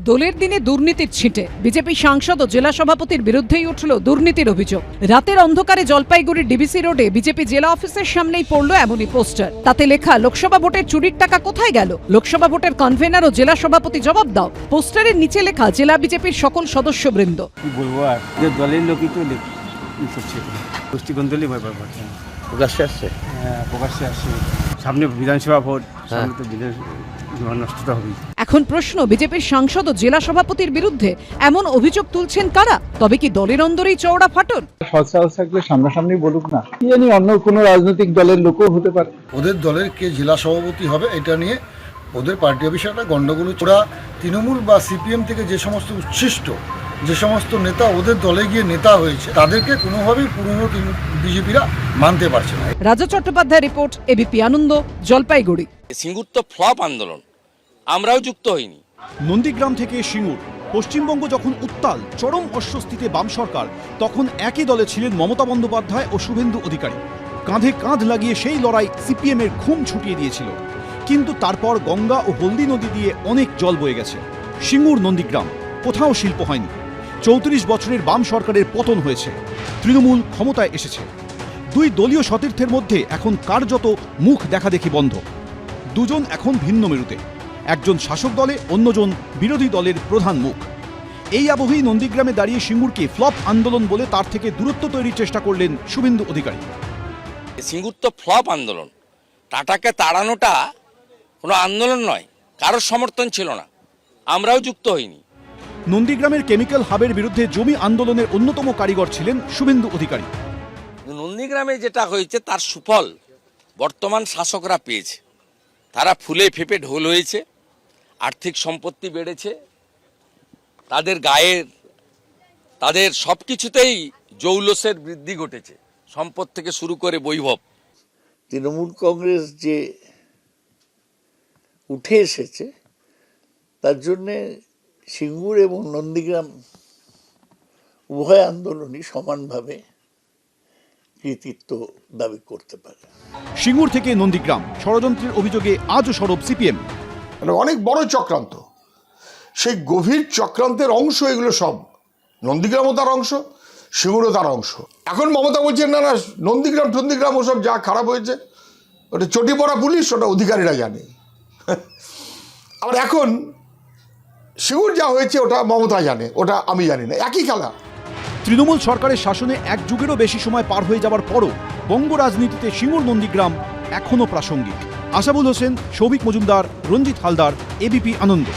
দোলের দিনে দুর্নীতির ছিটে বিজেপি সাংসদ ও জেলা সভাপতির বিরুদ্ধেই উঠল দুর্নীতির অভিযোগ। রাতের অন্ধকারে জলপাইগুড়ির ডিবিসি রোডে বিজেপি জেলা অফিসের সামনেই পড়ল এমনই পোস্টার। তাতে লেখা, লোকসভা ভোটের চুরির টাকা কোথায় গেল? লোকসভা ভোটের কনভেনার ও জেলা সভাপতি জবাব দাও। পোস্টারের নিচে লেখা, জেলা বিজেপির সকল সদস্যবৃন্দ। কি বলবো আর, যে দলের লোকই তো করছে, গোষ্ঠী গন্ধলি ভয় পাবে। প্রকাশ্যে আসছে, হ্যাঁ প্রকাশ্যে আসছে। সামনে বিধানসভা ভোট, সামনে তো বিধানসভা নষ্টটা হবেই। এখন প্রশ্ন, বিজেপির সাংসদ ও জেলা সভাপতির বিরুদ্ধে এমন অভিযোগ তুলছেন কারা? তবে কি দলের অন্দরেই চওড়া ফাটল? সৎসাহস থাকলে সামনাসামনি বলুক না, কি জানি অন্য কোনো রাজনৈতিক দলের লোকও হতে পারে। ওদের দলের কে জেলা সভাপতি হবে এটা নিয়ে ওদের পার্টি অফিসে একটা গন্ডগোল। ওরা তৃণমূল বা সিপিএম থেকে যে সমস্ত উচ্ছিষ্ট যে সমস্ত নেতা ওদের দলে গিয়ে নেতা হয়েছে, তাদেরকে কোনোভাবেই পুরনো বিজেপিরা মানতে পারছে না। রাজা চট্টোপাধ্যায় রিপোর্ট, এবিপি আনন্দ, জলপাইগুড়ি। সিঙ্গুর তো ফ্লপ আন্দোলন, আমরাও যুক্ত হইনি। নন্দীগ্রাম থেকে সিঙ্গুর, পশ্চিমবঙ্গ যখন উত্তাল, চরম অস্বস্তিতে বাম সরকার, তখন একই দলে ছিলেন মমতা বন্দ্যোপাধ্যায় ও শুভেন্দু অধিকারী। কাঁধে কাঁধ লাগিয়ে সেই লড়াই সিপিএমের ঘুম ছুটিয়ে দিয়েছিল। কিন্তু তারপর গঙ্গা ও হলদি নদী দিয়ে অনেক জল বয়ে গেছে। সিঙ্গুর, নন্দীগ্রাম, কোথাও শিল্প হয়নি। 34 বছরের বাম সরকারের পতন হয়েছে, তৃণমূল ক্ষমতায় এসেছে। দুই দলীয় সতীর্থের মধ্যে এখন কার্যত মুখ দেখাদেখি বন্ধ। দুজন এখন ভিন্ন মেরুতে, একজন শাসক দলে, অন্যজন বিরোধী দলের প্রধান মুখ। এই আবহেই নন্দীগ্রামে দাঁড়িয়ে সিঙ্গুরকে ফ্লপ আন্দোলন বলে তার থেকে দূরত্ব তৈরির চেষ্টা করলেন শুভেন্দু অধিকারী। সিঙ্গুর তো ফ্লপ আন্দোলন, টাটাকে তাড়ানোটা কোনো আন্দোলন নয়, কারোর সমর্থন ছিল না, আমরাও যুক্ত হইনি। নন্দীগ্রামের কেমিক্যাল হাবের বিরুদ্ধে জমি আন্দোলনের অন্যতম কারিগর ছিলেন শুভেন্দু অধিকারী। নন্দীগ্রামে যেটা হয়েছে তার সুফল বর্তমান শাসকরা পেয়েছে। তারা ফুলে ফেপে ঢোল হয়েছে, আর্থিক সম্পত্তি বেড়েছে, তাদের গায়ের, তাদের সব কিছুতেই জৌলসের বৃদ্ধি ঘটেছে, সম্পদ থেকে শুরু করে বৈভব। তৃণমূল কংগ্রেস যে উঠে এসেছে, তার জন্যে সিঙ্গুর এবং নন্দীগ্রাম উভয় আন্দোলনই সমানভাবে কৃতিত্ব দাবি করতে পারে। সিঙ্গুর থেকে নন্দীগ্রাম, ষড়যন্ত্রের অভিযোগে আজও সরব সিপিএম। অনেক বড় চক্রান্ত, সেই গভীর চক্রান্তের অংশ এগুলো সব। নন্দীগ্রামও তার অংশ, সিঙ্গুরও তার অংশ। এখন মমতা বলছেন না না, নন্দীগ্রাম ওসব যা খারাপ হয়েছে ওটা চটি পড়া পুলিশ, ওটা অধিকারীরা জানে। আবার এখন সিঙ্গুর যা হয়েছে ওটা মমতা জানে, ওটা আমি জানি না, একই খেলা। তৃণমূল সরকারের শাসনে এক যুগেরও বেশি সময় পার হয়ে যাওয়ার পরও বঙ্গ রাজনীতিতে সিঙ্গুর, নন্দীগ্রাম এখনও প্রাসঙ্গিক। আশাবুল হোসেন, সৌভিক মজুমদার, রঞ্জিত হালদার, এবিপি আনন্দ।